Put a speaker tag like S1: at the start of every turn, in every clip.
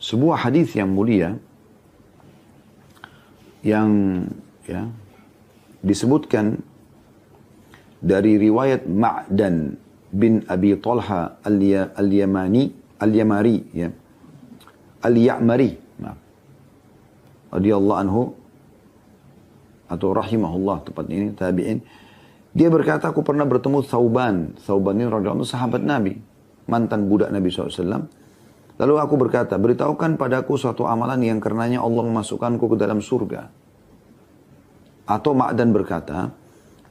S1: Sebuah hadis yang mulia yang disebutkan dari riwayat Ma'dan bin Abi Talha al-Yamari radhiyallahu anhu atau rahimahullah tepatnya ini tabi'in. Dia berkata, aku pernah bertemu Thauban ini radhiyallahu anhu sahabat Nabi, mantan budak Nabi SAW. Lalu aku berkata, beritahukan padaku suatu amalan yang karenanya Allah memasukkanku ke dalam surga. Atau Ma'dan berkata,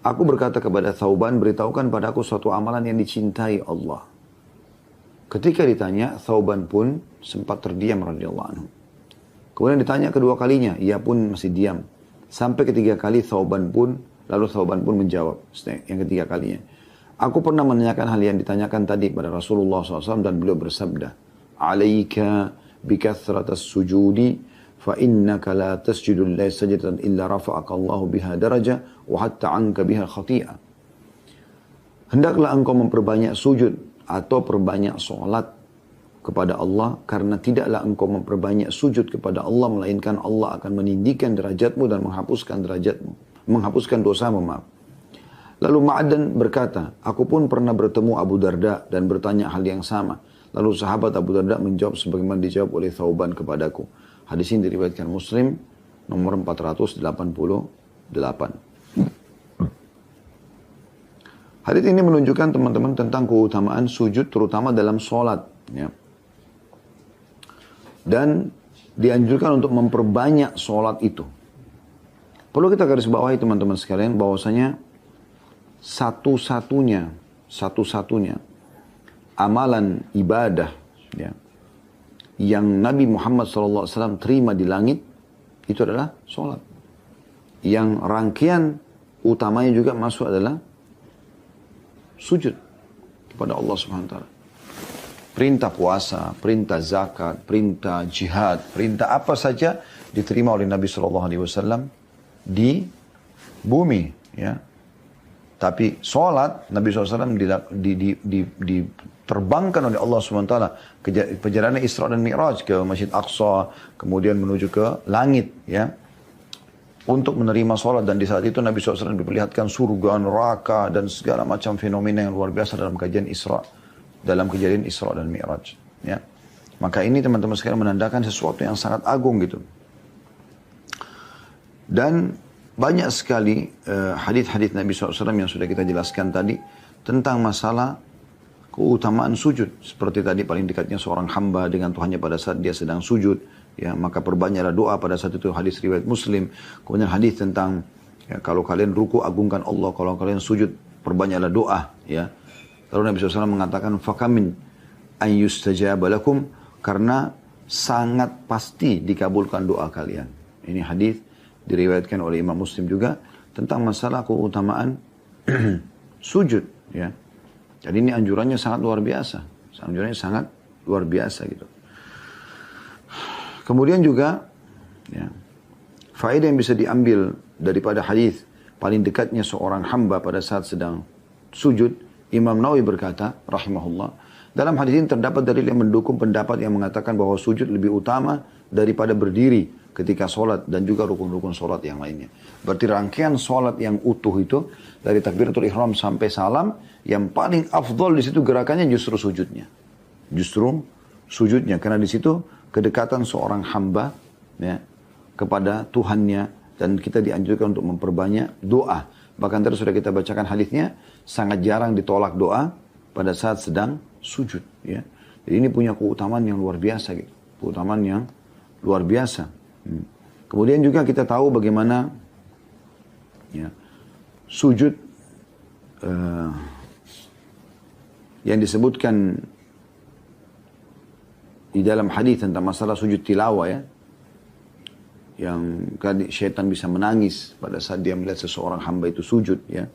S1: aku berkata kepada Thauban, beritahukan padaku suatu amalan yang dicintai Allah. Ketika ditanya, Thauban pun sempat terdiam radhiyallahu anhu. Kemudian ditanya kedua kalinya, ia pun masih diam. Sampai ketiga kali Thauban pun menjawab yang ketiga kalinya. Aku pernah menanyakan hal yang ditanyakan tadi pada Rasulullah SAW dan beliau bersabda, alaika bikathratas sujudi fa innaka la tasjudu lillahi sajdatan illa rafa'aka Allahu biha daraja wa hatta anka biha khati'ah. Hendaklah engkau memperbanyak sujud atau perbanyak solat kepada Allah, karena tidaklah engkau memperbanyak sujud kepada Allah melainkan Allah akan meninggikan derajatmu dan menghapuskan dosamu. Lalu Ma'dan berkata, aku pun pernah bertemu Abu Darda dan bertanya hal yang sama. Lalu sahabat Abu Darda menjawab sebagaimana dijawab oleh Thauban kepadaku. Hadis ini diriwayatkan Muslim nomor 488. Hadis ini menunjukkan teman-teman tentang keutamaan sujud terutama dalam sholat. Ya. Dan dianjurkan untuk memperbanyak sholat itu. Perlu kita garis bawahi teman-teman sekalian bahwasanya satu-satunya amalan ibadah ya, yang Nabi Muhammad SAW terima di langit itu adalah sholat. Yang rangkaian utamanya juga masuk adalah sujud kepada Allah Subhanahu Wa Taala. Perintah puasa, perintah zakat, perintah jihad, perintah apa saja diterima oleh Nabi SAW di bumi. Ya. Tapi sholat Nabi SAW diterbangkan oleh Allah SWT ke perjalanan Isra dan Mi'raj ke Masjid Aqsa, kemudian menuju ke langit ya, untuk menerima sholat. Dan di saat itu Nabi SAW diperlihatkan surga, neraka dan segala macam fenomena yang luar biasa dalam kejadian Isra dan Mi'raj ya. Maka ini teman-teman sekalian menandakan sesuatu yang sangat agung gitu. Dan banyak sekali hadis-hadis Nabi SAW yang sudah kita jelaskan tadi tentang masalah keutamaan sujud. Seperti tadi paling dekatnya seorang hamba dengan Tuhannya pada saat dia sedang sujud. Ya, maka perbanyaklah doa pada saat itu, hadis riwayat Muslim. Kemudian hadis tentang ya, kalau kalian ruku agungkan Allah, kalau kalian sujud perbanyaklah doa. Ya. Lalu Nabi SAW mengatakan fakamin an yustajaba lakum, karena sangat pasti dikabulkan doa kalian. Ini hadis diriwayatkan oleh Imam Muslim juga tentang masalah keutamaan sujud ya. Jadi ini anjurannya sangat luar biasa. Anjurannya sangat luar biasa gitu. Kemudian juga ya, faedah yang bisa diambil daripada hadis paling dekatnya seorang hamba pada saat sedang sujud, Imam Nawawi berkata rahimahullah, dalam hadis ini terdapat dalil yang mendukung pendapat yang mengatakan bahwa sujud lebih utama daripada berdiri ketika sholat dan juga rukun-rukun sholat yang lainnya. Berarti rangkaian sholat yang utuh itu dari takbiratul ihram sampai salam, yang paling afdol di situ gerakannya justru sujudnya. Justru sujudnya, karena di situ kedekatan seorang hamba ya, kepada Tuhannya, dan kita dianjurkan untuk memperbanyak doa. Bahkan tadi sudah kita bacakan hadisnya, sangat jarang ditolak doa pada saat sedang sujud. Ya. Jadi ini punya keutamaan yang luar biasa gitu. Keutamaan yang luar biasa. Kemudian juga kita tahu bagaimana ya, sujud yang disebutkan di dalam hadis tentang masalah sujud tilawah ya, yang syaitan bisa menangis pada saat dia melihat seseorang hamba itu sujud ya.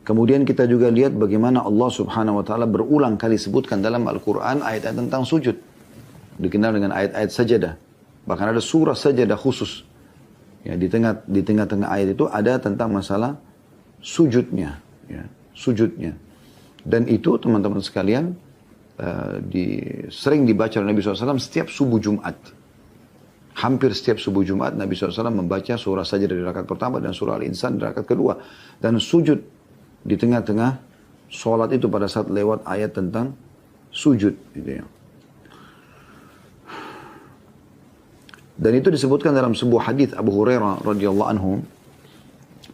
S1: Kemudian kita juga lihat bagaimana Allah Subhanahu Wa Taala berulang kali sebutkan dalam Al-Quran ayat-ayat tentang sujud, dikenal dengan ayat-ayat sajadah. Bahkan ada surah sajadah khusus. Ya, di tengah-tengah ayat itu ada tentang masalah sujudnya. Ya, sujudnya. Dan itu teman-teman sekalian sering dibaca oleh Nabi SAW setiap subuh Jumat. Hampir setiap subuh Jumat Nabi SAW membaca surah Sajdah di rakaat pertama dan surah Al-Insan di rakaat kedua. Dan sujud di tengah-tengah sholat itu pada saat lewat ayat tentang sujud. Gitu ya. Dan itu disebutkan dalam sebuah hadis Abu Hurairah radhiyallahu anhu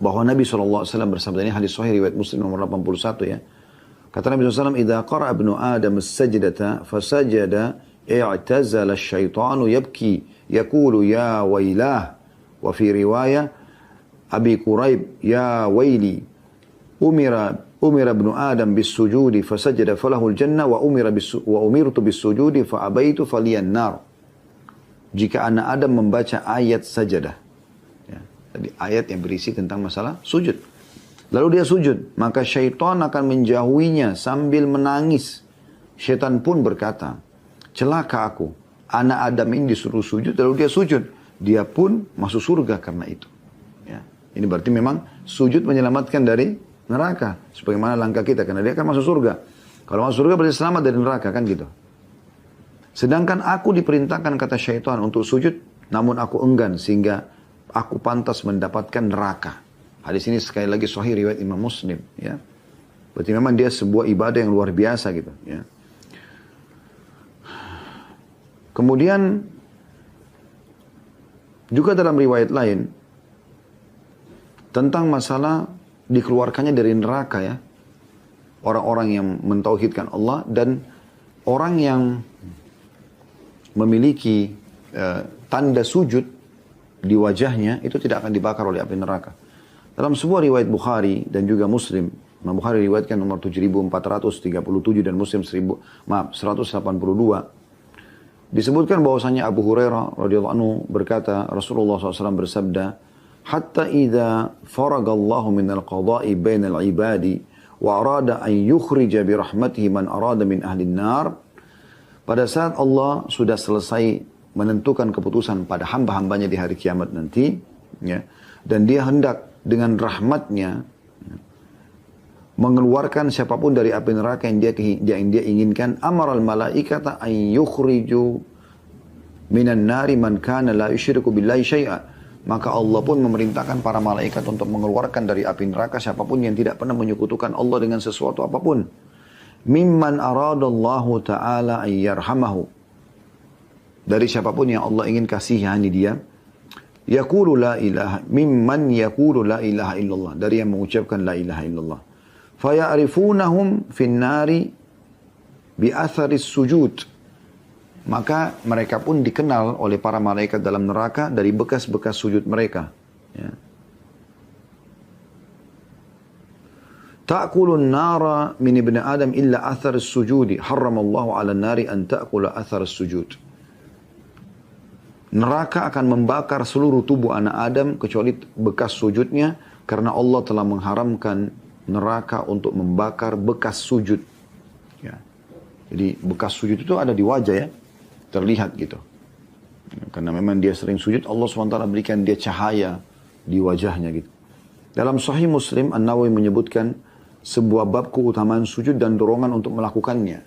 S1: bahwa Nabi SAW bersabda, ini hadis sahih riwayat Muslim nomor 81 ya. Kata Nabi SAW, "Idza qara'a ibnu Adam as-sajdata fasajada i'tazala asy-syaitanu yabki yaqulu ya wailah." Wa fi riwayah Abi Quraib, "Ya waili umira ibnu Adam bis-sujudi fasajada falahu al-jannah wa umirtu bis-sujudi fa abaitu faliyan nar." Jika anak Adam membaca ayat sajadah, ya, tadi ayat yang berisi tentang masalah sujud, lalu dia sujud, maka syaitan akan menjauhinya sambil menangis. Syaitan pun berkata, "Celaka aku, anak Adam ini disuruh sujud, lalu dia sujud. Dia pun masuk surga karena itu." Ya. Ini berarti memang sujud menyelamatkan dari neraka. Sebagaimana langkah kita, karena dia akan masuk surga. Kalau masuk surga berarti selamat dari neraka, kan gitu. Sedangkan aku diperintahkan, kata syaitan, untuk sujud, namun aku enggan sehingga aku pantas mendapatkan neraka. Hadis ini sekali lagi sahih riwayat Imam Muslim. Ya. Berarti memang dia sebuah ibadah yang luar biasa gitu. Ya. Kemudian juga dalam riwayat lain tentang masalah dikeluarkannya dari neraka ya. Orang-orang yang mentauhidkan Allah dan orang yang memiliki tanda sujud di wajahnya itu tidak akan dibakar oleh api neraka. Dalam sebuah riwayat Bukhari dan juga Muslim, Imam Bukhari riwayatkan nomor 7437 dan Muslim 182, disebutkan bahwasanya Abu Hurairah radhiyallahu anhu berkata, Rasulullah SAW bersabda, "Hatta idza faragallahu minal qada'i bainal ibadi wa arada an yukhrija bi rahmatihi man arada min ahli an-nar." Pada saat Allah sudah selesai menentukan keputusan pada hamba-hambanya di hari kiamat nanti, ya, dan dia hendak dengan rahmatnya mengeluarkan siapapun dari api neraka yang dia inginkan, amaral malaikata an yukhriju minan nari man kana la yusyriku billahi syai'a. Maka Allah pun memerintahkan para malaikat untuk mengeluarkan dari api neraka siapapun yang tidak pernah menyekutukan Allah dengan sesuatu apapun. Mimman aradallahu ta'ala ayyarhamahu. Dari siapapun yang Allah ingin kasihani dia. Yaqulu la ilaha. Mimman yaqulu la ilaha illallah. Dari yang mengucapkan la ilaha illallah. Faya'rifunahum finnari bi'atharis sujud. Maka mereka pun dikenal oleh para malaikat dalam neraka dari bekas-bekas sujud mereka. Ya. Ta'kulun nara min ibn Adam illa athar sujudi. Harramallahu ala nari an ta'kula athar sujud. Neraka akan membakar seluruh tubuh anak Adam kecuali bekas sujudnya, karena Allah telah mengharamkan neraka untuk membakar bekas sujud. Ya. Jadi bekas sujud itu ada di wajah ya, terlihat gitu. Karena memang dia sering sujud, Allah SWT berikan dia cahaya di wajahnya gitu. Dalam Sahih Muslim, An-Nawawi menyebutkan sebuah bab keutamaan sujud dan dorongan untuk melakukannya.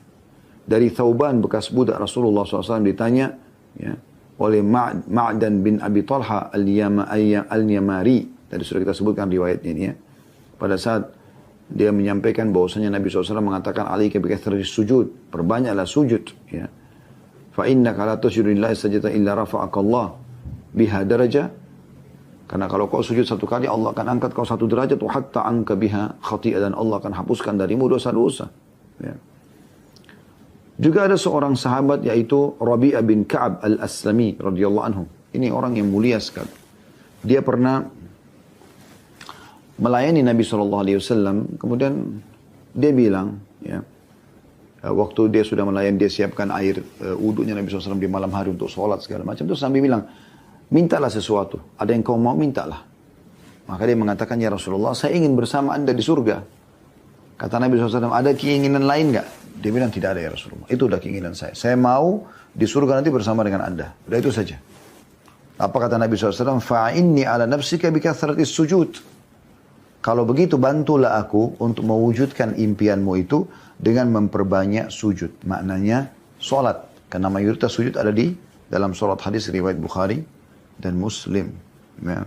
S1: Dari Thauban bekas budak Rasulullah SAW ditanya ya, oleh Ma'dan bin Abi Talha al-Yamari. Tadi sudah kita sebutkan riwayatnya ini ya. Pada saat dia menyampaikan bahwasanya Nabi SAW mengatakan alaika bikathrati sujud, perbanyaklah sujud ya. Fa innaka la tusjudu lillahi sajdatan illa rafa'akallah biha darajah. Karena kalau kau sujud satu kali, Allah akan angkat kau satu derajat. Wa hatta anka biha khati'ah, dan Allah akan hapuskan darimu dosa-dosa. Ya. Juga ada seorang sahabat yaitu Rabi'ah bin Ka'ab al-Aslami radhiyallahu anhu. Ini orang yang mulia sekali. Dia pernah melayani Nabi SAW. Kemudian dia bilang, ya, waktu dia sudah melayani, dia siapkan air wudhunya Nabi SAW di malam hari untuk sholat segala macam. Terus sambil bilang, mintalah sesuatu. Ada yang kau mau, mintalah. Maka dia mengatakan, ya Rasulullah, saya ingin bersama anda di surga. Kata Nabi SAW, ada keinginan lain enggak? Dia bilang, tidak ada ya Rasulullah. Itu udah keinginan saya. Saya mau di surga nanti bersama dengan anda. Udah itu saja. Apa kata Nabi SAW? Fa'inni ala nafsika bikathratis sujud. Kalau begitu bantulah aku untuk mewujudkan impianmu itu dengan memperbanyak sujud. Maknanya sholat. Karena mayoritas sujud ada di dalam sholat hadis riwayat Bukhari dan Muslim. Ya.